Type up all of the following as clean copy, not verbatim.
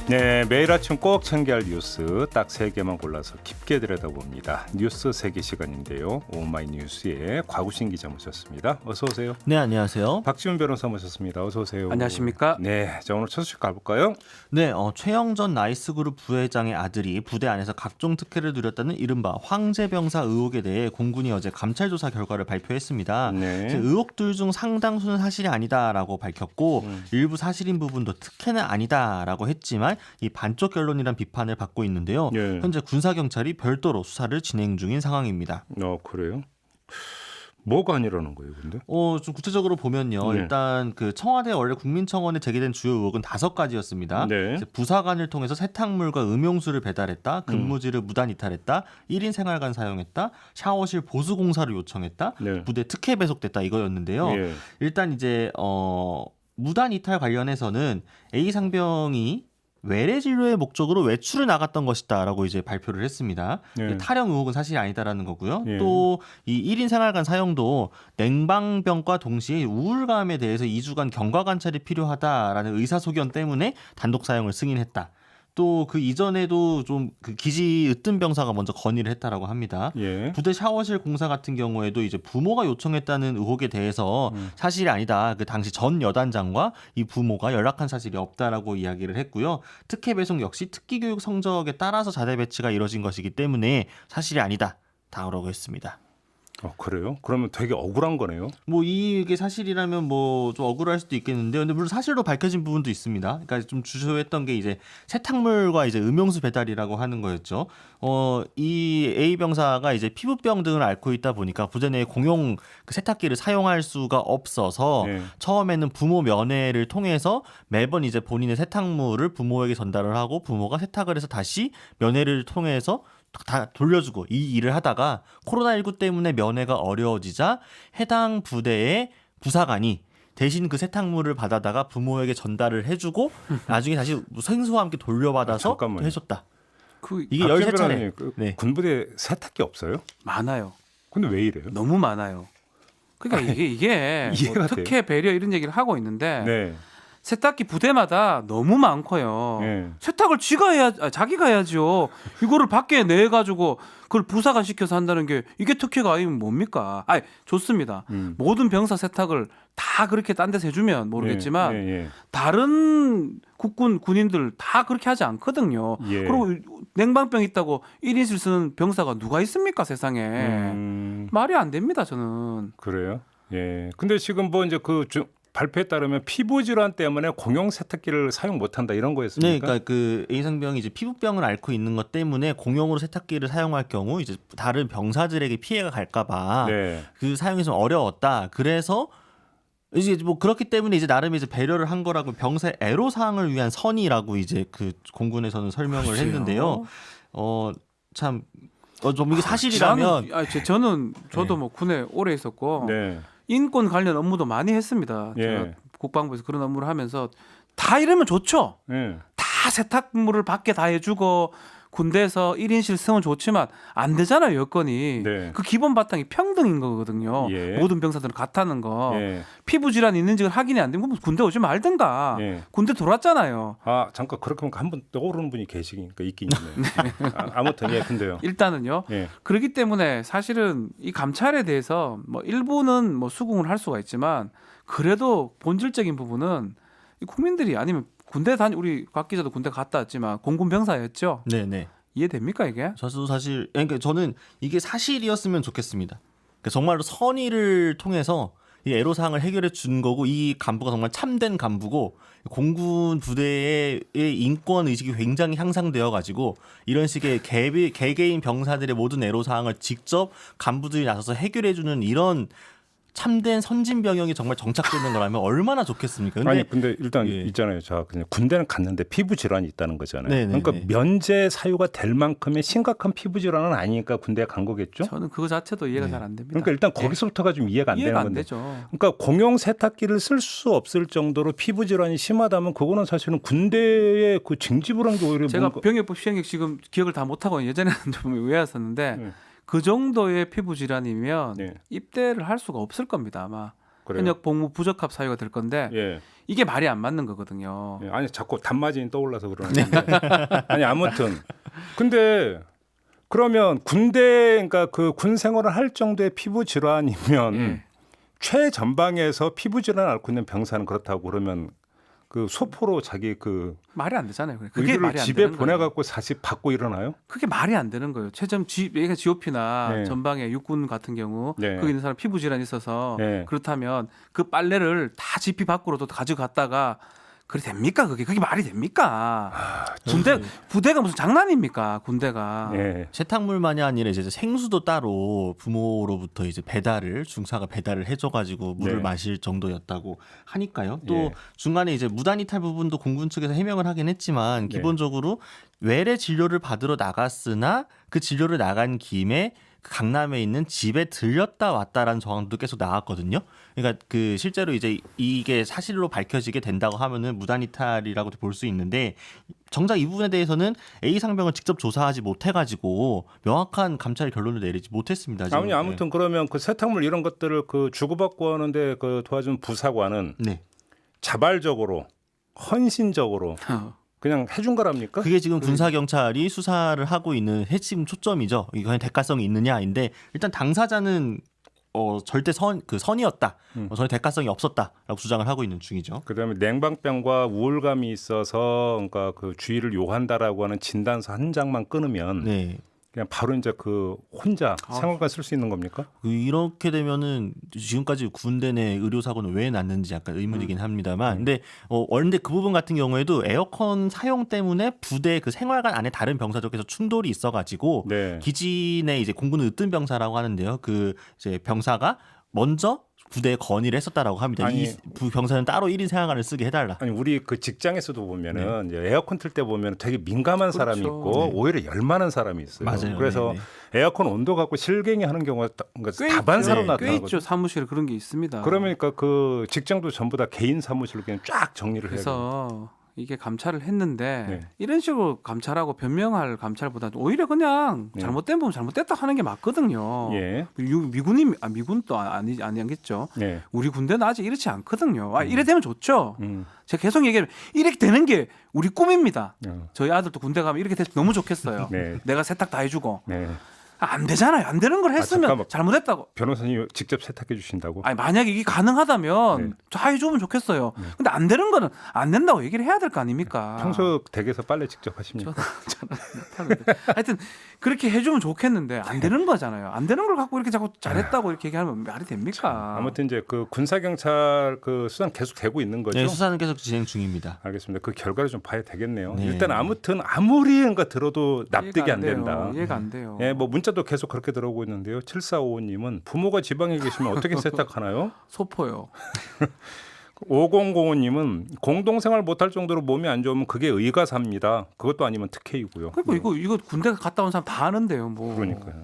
네, 매일 아침 꼭 챙겨야 할 뉴스 딱 3개만 골라서 깊게 들여다봅니다. 뉴스 세계 시간인데요. 오마이뉴스의 곽우신 기자 모셨습니다. 어서 오세요. 네, 안녕하세요. 박지훈 변호사 모셨습니다. 어서 오세요. 안녕하십니까? 네, 자 오늘 첫 소식 가볼까요? 네, 최영전 나이스그룹 부회장의 아들이 부대 안에서 각종 특혜를 누렸다는 이른바 황제병사 의혹에 대해 공군이 어제 감찰 조사 결과를 발표했습니다. 네. 의혹들 중 상당수는 사실이 아니다라고 밝혔고 일부 사실인 부분도 특혜는 아니다라고 했지만 이 반쪽 결론이란 비판을 받고 있는데요. 네. 현재 군사경찰이 별도로 수사를 진행 중인 상황입니다. 그래요? 뭐가 아니라는 거예요, 근데? 좀 구체적으로 보면요. 네. 일단 그 청와대 원래 국민청원에 제기된 주요 의혹은 5가지였습니다. 네. 이제 부사관을 통해서 세탁물과 음용수를 배달했다, 근무지를 무단 이탈했다, 1인 생활관 사용했다, 샤워실 보수 공사를 요청했다, 네. 부대 특혜 배속됐다 이거였는데요. 예. 일단 이제 무단 이탈 관련해서는 A 상병이 외래 진료의 목적으로 외출을 나갔던 것이다라고 이제 발표를 했습니다. 예. 탈영 의혹은 사실이 아니다라는 거고요. 예. 또 이 1인 생활관 사용도 냉방병과 동시에 우울감에 대해서 2주간 경과 관찰이 필요하다라는 의사소견 때문에 단독 사용을 승인했다. 또 그 이전에도 좀 그 기지 으뜸 병사가 먼저 건의를 했다라고 합니다. 예. 부대 샤워실 공사 같은 경우에도 이제 부모가 요청했다는 의혹에 대해서 사실이 아니다. 그 당시 전 여단장과 이 부모가 연락한 사실이 없다라고 이야기를 했고요. 특혜 배송 역시 특기 교육 성적에 따라서 자대 배치가 이뤄진 것이기 때문에 사실이 아니다. 다라고 했습니다. 그래요? 그러면 되게 억울한 거네요. 뭐 이게 사실이라면 뭐 좀 억울할 수도 있겠는데요. 근데 물론 사실로 밝혀진 부분도 있습니다. 그러니까 좀 주저했던 게 이제 세탁물과 이제 음용수 배달이라고 하는 거였죠. 이 A 병사가 이제 피부병 등을 앓고 있다 보니까 부대 내 공용 그 세탁기를 사용할 수가 없어서 네. 처음에는 부모 면회를 통해서 매번 이제 본인의 세탁물을 부모에게 전달을 하고 부모가 세탁을 해서 다시 면회를 통해서 다 돌려주고 이 일을 하다가 코로나19 때문에 면회가 어려워지자 해당 부대의 부사관이 대신 그 세탁물을 받아다가 부모에게 전달을 해주고 나중에 다시 생수와 함께 돌려받아서 잠깐만요. 해줬다. 이게 박지훈 13차례. 변호사님, 네. 군부대 세탁기 없어요? 많아요. 근데 왜 이래요? 너무 많아요. 그러니까 이게 이해가 뭐 특혜 배려 이런 얘기를 하고 있는데 네. 세탁기 부대마다 너무 많고요. 네. 세탁을 자기가 해야죠. 이거를 밖에 내 가지고 그걸 부사관 시켜서 한다는 게 이게 특혜가 아니면 뭡니까? 좋습니다. 모든 병사 세탁을 다 그렇게 딴 데서 해주면 모르겠지만 예. 다른 국군 군인들 다 그렇게 하지 않거든요. 예. 그리고 냉방병 있다고 1인실 쓰는 병사가 누가 있습니까 세상에. 말이 안 됩니다 저는. 그래요? 예. 근데 지금 뭐 이제 발표에 따르면 피부 질환 때문에 공용 세탁기를 사용 못 한다 이런 네, 거였습니까? 그러니까 그 A 상병이 이제 피부병을 앓고 있는 것 때문에 공용으로 세탁기를 사용할 경우 이제 다른 병사들에게 피해가 갈까봐 네. 그 사용이 좀 어려웠다. 그래서 이제 뭐 그렇기 때문에 이제 나름 이제 배려를 한 거라고 병사의 애로 사항을 위한 선의라고 이제 그 공군에서는 설명을 글쎄요. 했는데요. 참 좀 이게 사실이라면 저도 뭐 군에 오래 있었고 네. 인권 관련 업무도 많이 했습니다. 예. 제가 국방부에서 그런 업무를 하면서 다 이러면 좋죠. 예. 다 세탁물을 밖에 다 해주고 군대에서 1인실 쓰면 좋지만 안 되잖아요 여건이. 네. 그 기본 바탕이 평등인 거거든요. 예. 모든 병사들은 같다는 거. 예. 피부 질환 있는지를 확인이 안 되면 군대 오지 말든가. 예. 군대 들어왔잖아요. 잠깐 그렇게 보니까 한 분 떠오르는 분이 계시니까 있긴 있네요. 아무튼 예, 근데요. 일단은요. 예. 그렇기 때문에 사실은 이 감찰에 대해서 뭐 일부는 뭐 수긍을 할 수가 있지만 그래도 본질적인 부분은 이 국민들이 아니면 우리 곽 기자도 군대 갔다 왔지만 공군 병사였죠. 네네. 이해됩니까 이게? 저도 사실 그러니까 저는 이게 사실이었으면 좋겠습니다. 그러니까 정말로 선의를 통해서 이 애로사항을 해결해 준 거고 이 간부가 정말 참된 간부고 공군 부대의 인권 의식이 굉장히 향상되어 가지고 이런 식의 개개인 병사들의 모든 애로사항을 직접 간부들이 나서서 해결해 주는 이런 참된 선진병영이 정말 정착되는 거라면 얼마나 좋겠습니까? 근데 일단 예. 있잖아요. 자, 그냥 군대는 갔는데 피부 질환이 있다는 거잖아요. 네네네. 그러니까 면제 사유가 될 만큼의 심각한 피부 질환은 아니니까 군대에 간 거겠죠. 저는 그거 자체도 이해가 잘 안 됩니다. 그러니까 일단 거기서부터가 좀 이해가 안 되는 이해가 안 건데. 되죠. 그러니까 공용 세탁기를 쓸 수 없을 정도로 피부 질환이 심하다면 그거는 사실은 군대에 그 징집을 한 게 오히려 제가 뭔가- 병역법 시행령 지금 기억을 다 못하고 예전에는 좀 외웠었는데 네. 그 정도의 피부 질환이면 네. 입대를 할 수가 없을 겁니다 아마. 그래요? 현역 복무 부적합 사유가 될 건데 예. 이게 말이 안 맞는 거거든요. 예. 아니 자꾸 단마진이 떠올라서 그러는데 아니 아무튼 근데 그러면 군대 그러니까 그 군 생활을 할 정도의 피부 질환이면 예. 최전방에서 피부 질환을 앓고 있는 병사는 그렇다고 그러면 그 소포로 자기 그 말이 안 되잖아요. 그게 의료를 말이 안 집에 되는 거예요. 보내갖고 다시 받고 일어나요? 그게 말이 안 되는 거예요. 최전 얘가 GOP나 네. 전방에 육군 같은 경우 네. 거기 있는 사람 피부 질환이 있어서 네. 그렇다면 그 빨래를 다 GP 밖으로도 가져갔다가 그래 됩니까? 그게 말이 됩니까? 부대가 무슨 장난입니까? 군대가. 예. 세탁물만이 아니라 이제 생수도 따로 부모로부터 이제 배달을 중사가 배달을 해줘가지고 물을 네. 마실 정도였다고 하니까요. 또 예. 중간에 이제 무단 이탈 부분도 공군 측에서 해명을 하긴 했지만 네. 기본적으로 외래 진료를 받으러 나갔으나 그 진료를 나간 김에 강남에 있는 집에 들렸다 왔다라는 정황도 계속 나왔거든요. 그러니까 그 실제로 이제 이게 사실로 밝혀지게 된다고 하면은 무단 이탈이라고도 볼 수 있는데 정작 이 부분에 대해서는 A 상병을 직접 조사하지 못해가지고 명확한 감찰 결론을 내리지 못했습니다. 지금. 아버님 아무튼 그러면 그 세탁물 이런 것들을 그 주고받고 하는데 그 도와준 부사관은 네. 자발적으로 헌신적으로 그냥 해준 거랍니까? 그게 지금 군사 경찰이 수사를 하고 있는 핵심 초점이죠. 이거 대가성이 있느냐인데 일단 당사자는 절대 선이었다. 전혀 대가성이 없었다라고 주장을 하고 있는 중이죠. 그다음에 냉방병과 우울감이 있어서 그러니까 그 주의를 요한다라고 하는 진단서 한 장만 끊으면 네. 그냥 바로 이제 그 혼자 생활관 쓸 수 있는 겁니까? 이렇게 되면은 지금까지 군대 내 의료 사고는 왜 났는지 약간 의문이긴 합니다만, 근데 근데 그 부분 같은 경우에도 에어컨 사용 때문에 부대 그 생활관 안에 다른 병사들께서 충돌이 있어가지고 네. 기지 내 이제 공군 으뜸 병사라고 하는데요. 그 이제 병사가 먼저 부대에 건의를 했었다라고 합니다. 아니, 이 병사는 따로 1인 생활관을 쓰게 해달라. 아니 우리 그 직장에서도 보면은 이제 에어컨 틀 때 보면 되게 민감한 사람이 그렇죠. 있고 오히려 열 많은 사람이 있어요. 맞아요. 그래서 에어컨 온도 갖고 실갱이 하는 경우가 다반사로 꽤 나타나거든요. 있죠. 사무실에 그런 게 있습니다. 그러니까 그 직장도 전부 다 개인 사무실로 그냥 쫙 정리를 해요. 그래서 이게 감찰을 했는데 네. 이런 식으로 감찰하고 변명할 감찰보다 오히려 그냥 네. 잘못된 부분 잘못됐다 하는 게 맞거든요. 예. 미군도 아니겠죠. 네. 우리 군대는 아직 이렇지 않거든요. 이래 되면 좋죠. 음. 제가 계속 얘기하면 이렇게 되는 게 우리 꿈입니다. 어. 저희 아들도 군대 가면 이렇게 됐으면 너무 좋겠어요. 네. 내가 세탁 다 해주고 네. 안 되잖아요. 안 되는 걸 했으면 잠깐만. 잘못했다고. 변호사님 직접 세탁해 주신다고? 아니 만약에 이게 가능하다면 네. 다 해주면 좋겠어요. 근데 안 되는 거는 안 된다고 얘기를 해야 될 거 아닙니까? 평소 댁에서 빨래 직접 하십니까? 저는 못하는데 하여튼 그렇게 해주면 좋겠는데 안 되는 거잖아요. 안 되는 걸 갖고 이렇게 자꾸 잘했다고 이렇게 얘기하면 말이 됩니까? 아무튼 이제 그 군사 경찰 그 수사는 계속 되고 있는 거죠. 네, 수사는 계속 진행 중입니다. 알겠습니다. 그 결과를 좀 봐야 되겠네요. 네. 일단 아무튼 아무리 뭔가 들어도 납득이 이해가 안 된다. 이해가 안 돼요. 예, 뭐 문자도 계속 그렇게 들어오고 있는데요. 7455님은 부모가 지방에 계시면 어떻게 세탁하나요? 소포요. 5005님은 공동생활 못할 정도로 몸이 안 좋으면 그게 의가사입니다. 그것도 아니면 특혜이고요. 그러니까 이거 군대 갔다 온 사람 다 아는데요. 뭐. 그러니까요.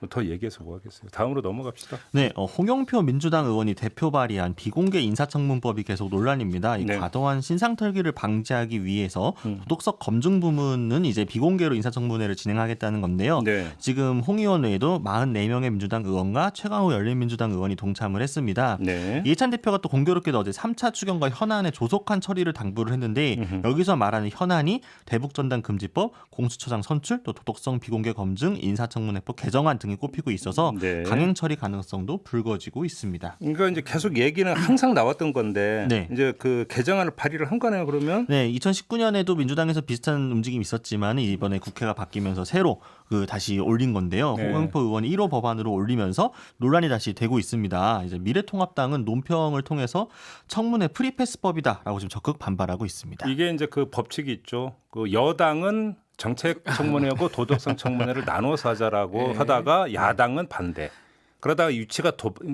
더 얘기해서 뭐 하겠어요. 다음으로 넘어갑시다. 네, 홍영표 민주당 의원이 대표 발의한 비공개 인사청문법이 계속 논란입니다. 이 네. 과도한 신상털기를 방지하기 위해서 도덕성 검증 부문은 이제 비공개로 인사청문회를 진행하겠다는 건데요. 네. 지금 홍 의원 외에도 44명의 민주당 의원과 최강호 열린민주당 의원이 동참을 했습니다. 네. 이해찬 대표가 또 공교롭게도 어제 3차 추경과 현안의 조속한 처리를 당부를 했는데 여기서 말하는 현안이 대북전단 금지법, 공수처장 선출, 또 도덕성 비공개 검증, 인사청문회법 개정안 등이 꼽히고 있어서 네. 강행 처리 가능성도 불거지고 있습니다. 그러니까 이제 계속 얘기는 항상 나왔던 건데 네. 이제 그 개정안을 발의를 한 거네요. 그러면 네, 2019년에도 민주당에서 비슷한 움직임이 있었지만 이번에 국회가 바뀌면서 새로 다시 올린 건데요. 네. 홍영표 의원이 1호 법안으로 올리면서 논란이 다시 되고 있습니다. 이제 미래통합당은 논평을 통해서 청문회 프리패스법이다라고 지금 적극 반발하고 있습니다. 이게 이제 그 법칙이 있죠. 그 여당은 정책 청문회하고 도덕성 청문회를 나눠서 하자라고 하다가 야당은 반대. 그러다가 위치가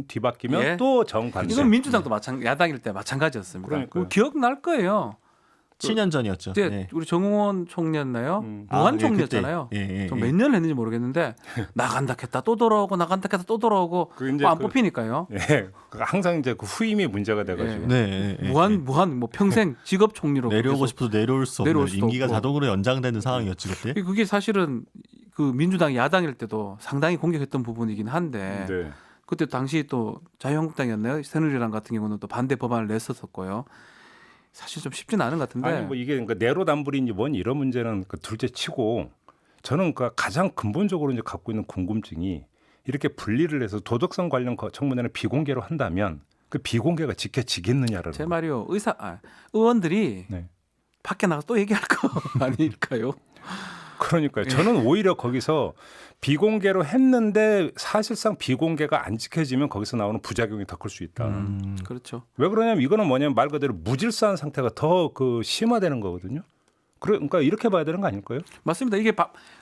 뒤바뀌면 예. 또 정반대. 이건 민주당도 야당일 때 마찬가지였습니다. 그러니까요. 기억날 거예요. 7년 전이었죠. 그때 네. 우리 정의원 총리였나요? 아, 무한 예, 총리였잖아요. 그때. 예, 예, 좀 예. 몇 년을 했는지 모르겠는데 나간다 했다 또 돌아오고 나간다 했다 또 돌아오고 그 이제 안 그- 뽑히니까요. 예, 항상 이제 그 후임이 문제가 돼가지고. 네, 네, 무한 뭐 평생 직업 총리로 내려오고 계속. 싶어도 내려올 수 없는 내려올 수도 임기가 없고. 자동으로 연장되는 상황이었지 그때. 그게 사실은 그 민주당이 야당일 때도 상당히 공격했던 부분이긴 한데 네. 그때 당시 또 자유한국당이었나요? 새누리당 같은 경우는 또 반대 법안을 냈었었고요. 사실 좀 쉽지는 않은 것 같은데. 아니 뭐 이게 그러니까 내로남불인지 뭐니 이런 문제는 그 둘째치고 저는 그 가장 근본적으로 이제 갖고 있는 궁금증이 이렇게 분리를 해서 도덕성 관련 청문회는 비공개로 한다면 그 비공개가 지켜지겠느냐라는 제 거. 말이요. 의원들이 네. 밖에 나가서 또 얘기할 거 아닐까요? 그러니까요. 저는 오히려 거기서 비공개로 했는데 사실상 비공개가 안 지켜지면 거기서 나오는 부작용이 더 클 수 있다. 그렇죠. 왜 그러냐면 이거는 뭐냐면 말 그대로 무질서한 상태가 더 그 심화되는 거거든요. 그러니까 이렇게 봐야 되는 거 아닐까요? 맞습니다. 이게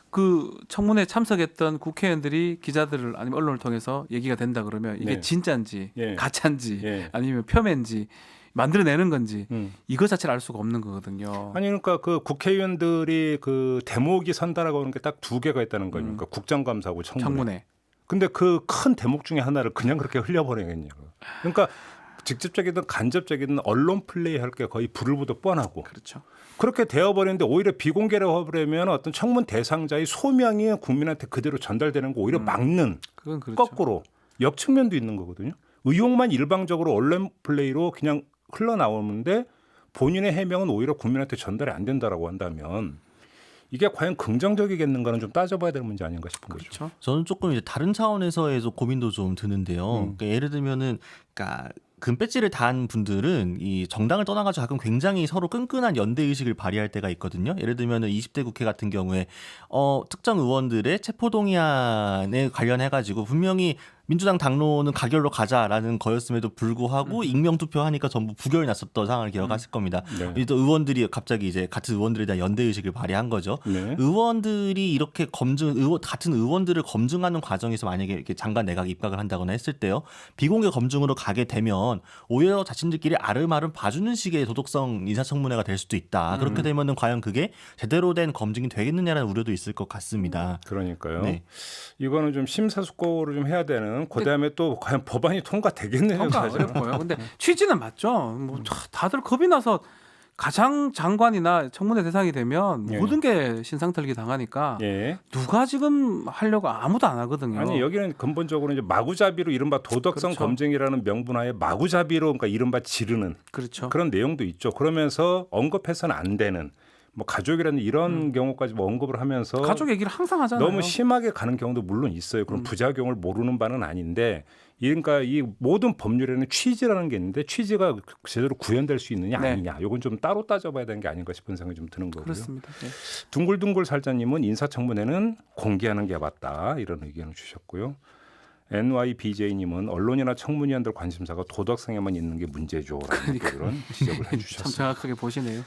그 청문회 참석했던 국회의원들이 기자들을 아니면 언론을 통해서 얘기가 된다 그러면 이게 네. 진짜인지 예. 가짜인지 예. 아니면 폄훼인지 만들어내는 건지 음. 이거 자체를 알 수가 없는 거거든요. 아니 그러니까 그 국회의원들이 그 대목이 선다라고 하는 게 딱 두 개가 있다는 거니까 국정감사하고 청문회. 청문회. 근데 그 큰 대목 중에 하나를 그냥 그렇게 흘려버리겠냐고. 그러니까 직접적이든 간접적이든 언론 플레이 할 게 거의 불을 보듯 뻔하고 그렇죠. 그렇게 되어버리는데 오히려 비공개로 해버리면 어떤 청문 대상자의 소명이 국민한테 그대로 전달되는 거 오히려 막는 그건 그렇죠. 거꾸로 역측면도 있는 거거든요. 의혹만 일방적으로 언론 플레이로 그냥 흘러나오는데 본인의 해명은 오히려 국민한테 전달이 안 된다라고 한다면 이게 과연 긍정적이겠는가는 좀 따져봐야 될 문제 아닌가 싶은 거죠. 그렇죠. 저는 조금 이제 다른 차원에서의 고민도 좀 드는데요. 그러니까 예를 들면은, 그러니까 금배지를 단 분들은 이 정당을 떠나가지고 가끔 굉장히 서로 끈끈한 연대 의식을 발휘할 때가 있거든요. 예를 들면은 20대 국회 같은 경우에 특정 의원들의 체포동의안에 관련해가지고 분명히 민주당 당론은 가결로 가자라는 거였음에도 불구하고 익명 투표하니까 전부 부결이 났었던 상황을 기억하실 겁니다. 네. 또 의원들이 갑자기 이제 같은 의원들에 대한 연대 의식을 발휘한 거죠. 네. 의원들이 이렇게 같은 의원들을 검증하는 과정에서 만약에 이렇게 장관 내각에 입각을 한다거나 했을 때요, 비공개 검증으로 가게 되면 오히려 자신들끼리 아름아름 봐주는 식의 도덕성 인사청문회가 될 수도 있다. 그렇게 되면은 과연 그게 제대로 된 검증이 되겠느냐라는 우려도 있을 것 같습니다. 그러니까요. 네. 이거는 좀 심사숙고를 좀 해야 되는. 그다음에 또 과연 법안이 통과되겠느냐. 뭔가 어렵고요. 근데 취지는 맞죠. 뭐 다들 겁이 나서 가장 장관이나 청문회 대상이 되면 예. 모든 게 신상털기 당하니까 예. 누가 지금 하려고 아무도 안 하거든요. 아니 여기는 근본적으로 이제 마구잡이로 이른바 도덕성 그렇죠. 검증이라는 명분하에 마구잡이로 그러니까 이른바 지르는 그렇죠. 그런 내용도 있죠. 그러면서 언급해서는 안 되는 뭐 가족이라는 이런 경우까지 뭐 언급을 하면서 가족 얘기를 항상 하잖아요. 너무 심하게 가는 경우도 물론 있어요. 그럼 부작용을 모르는 바는 아닌데, 그러니까 이 모든 법률에는 취지라는 게 있는데 취지가 제대로 구현될 수 있느냐 네. 아니냐, 이건 좀 따로 따져봐야 되는 게 아닌가 싶은 생각이 좀 드는 거고요. 그렇습니다. 네. 둥글둥글 살자님은 인사청문회는 공개하는 게 맞다 이런 의견을 주셨고요. NYBJ님은 언론이나 청문위원들 관심사가 도덕성에만 있는 게 문제죠라는 그런 지적을 참 해주셨습니다. 정확하게 보시네요.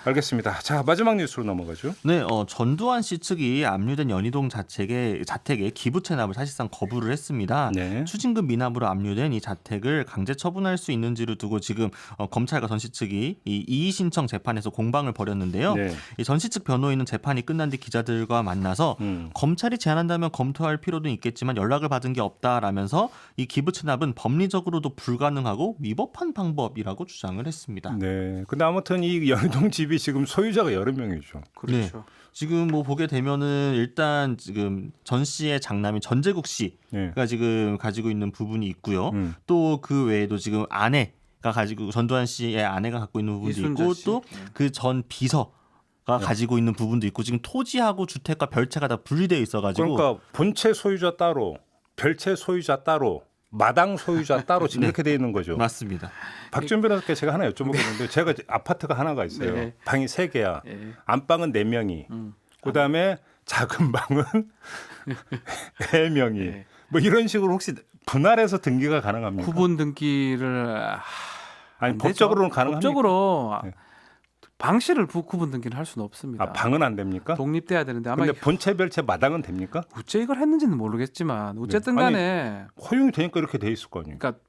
알겠습니다. 자, 마지막 뉴스로 넘어가죠. 네, 전두환 씨 측이 압류된 연희동 자택의 기부 체납을 사실상 거부를 했습니다. 네. 추징금 미납으로 압류된 이 자택을 강제 처분할 수 있는지를 두고 지금 검찰과 전 씨 측이 이 이의 신청 재판에서 공방을 벌였는데요. 네. 이 전 씨 측 변호인은 재판이 끝난 뒤 기자들과 만나서 검찰이 제안한다면 검토할 필요도 있겠지만 연락을 받은 게 없다라면서 이 기부 체납은 법리적으로도 불가능하고 위법한 방법이라고 주장을 했습니다. 네. 근데 아무튼 이 연희동 집이 지금 소유자가 여러 명이죠. 그렇죠. 지금 뭐 보게 되면은 일단 지금 전 씨의 장남인 전재국 씨가 네. 지금 가지고 있는 부분이 있고요. 음. 또 그 외에도 지금 아내가 가지고 전두환 씨의 아내가 갖고 있는 부분도 이순자 있고 씨. 또 그 전 비서가 가지고 있는 부분도 있고 지금 토지하고 주택과 별채가 다 분리되어 있어가지고 그러니까 본체 소유자 따로, 별채 소유자 따로, 마당 소유자 따로 지금 이렇게 돼 있는 거죠. 맞습니다. 박준 변호사께 제가 하나 여쭤보겠는데 제가 아파트가 하나가 있어요. 네. 방이 3개야. 예. 안방은 4명이. 그다음에 작은 방은 3명이. 네. 뭐 이런 식으로 혹시 분할해서 등기가 가능합니까? 구분 등기를 아니 안 되죠. 법적으로는 가능합니까? 법적으로 네. 방씨를 구분 등기를 할 수는 없습니다. 아, 방은 안 됩니까? 독립돼야 되는데 아마 근데 본체 별채 마당은 됩니까? 어째 이걸 했는지는 모르겠지만 어쨌든 네. 아니, 간에 허용이 되니까 이렇게 돼 있을 거 아니에요. 그러니까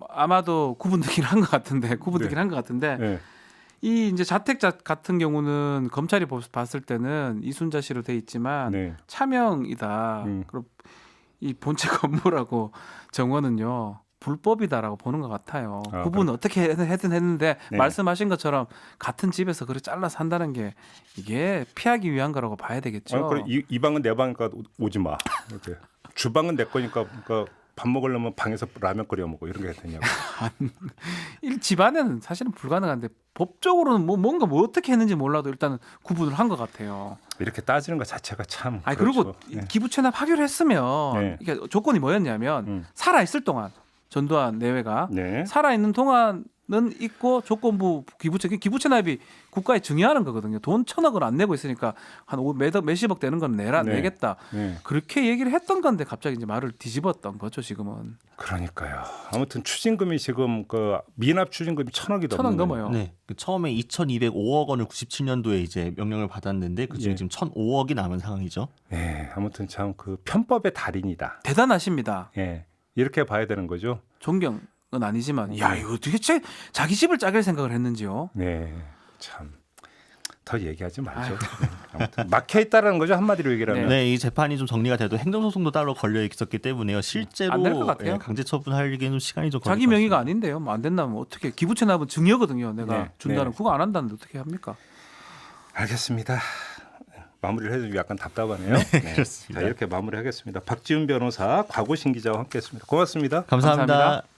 아마도 구분 등기를 한 것 같은데 구분 네. 등기를 한 것 같은데 네. 이 이제 자택자 같은 경우는 검찰이 봤을 때는 이순자 씨로 돼 있지만 네. 차명이다. 그럼 이 본체 건물하고 정원은요 불법이다라고 보는 것 같아요. 아, 구분은 어떻게 하든 했는데 네. 말씀하신 것처럼 같은 집에서 그렇게 잘라 산다는 게 이게 피하기 위한 거라고 봐야 되겠죠. 아니, 그래, 이 방은 내 방이니까 오지 마. 이렇게. 주방은 내 거니까 그러니까 밥 먹으려면 방에서 라면 끓여 먹고 이런 게 되냐고. 이 집안에는 사실은 불가능한데 법적으로는 뭐 뭔가 뭐 어떻게 했는지 몰라도 일단은 구분을 한 것 같아요. 이렇게 따지는 것 자체가 참. 아니 그렇죠. 그리고 기부 체납 하기로 했으면 네. 이게 조건이 뭐였냐면 살아 있을 동안 전두환 내외가 네. 살아 있는 동안은 있고 조건부 기부 체납이 국가에 증여하는 거거든요. 돈 1,000억을 안 내고 있으니까 한 몇십억 되는 건 네. 내겠다. 네. 그렇게 얘기를 했던 건데 갑자기 이제 말을 뒤집었던 거죠 지금은. 그러니까요. 아무튼 추징금이 지금 그 미납 추징금이 1,000억이 1,000억 넘어요. 네. 그 처음에 2,205억 원을 97년도에 이제 명령을 받았는데 그중에 예. 지금 1,005억이 남은 상황이죠. 예, 아무튼 참 그 편법의 달인이다. 대단하십니다. 예, 이렇게 봐야 되는 거죠. 존경은 아니지만 야 이거 어떻게 자기 집을 짜길 생각을 했는지요. 네, 참. 더 얘기하지 말죠. 네, 아무튼 막혀 있다라는 거죠, 한마디로 얘기를 하면. 네, 이 재판이 좀 정리가 돼도 행정소송도 따로 걸려 있었기 때문에요. 실제로 안될것 같아요. 강제 처분하기에는 좀 시간이 좀 걸릴 자기 것 명의가 같습니다. 아닌데요. 뭐 안 된다면 어떻게 기부 체납은 증여거든요. 내가 네, 준다는 네. 그거 안 한다는데 어떻게 합니까? 알겠습니다. 마무리를 해도 약간 답답하네요. 네, 그렇습니다. 자, 이렇게 마무리하겠습니다. 박지훈 변호사, 곽오신 기자와 함께했습니다. 고맙습니다. 감사합니다. 감사합니다.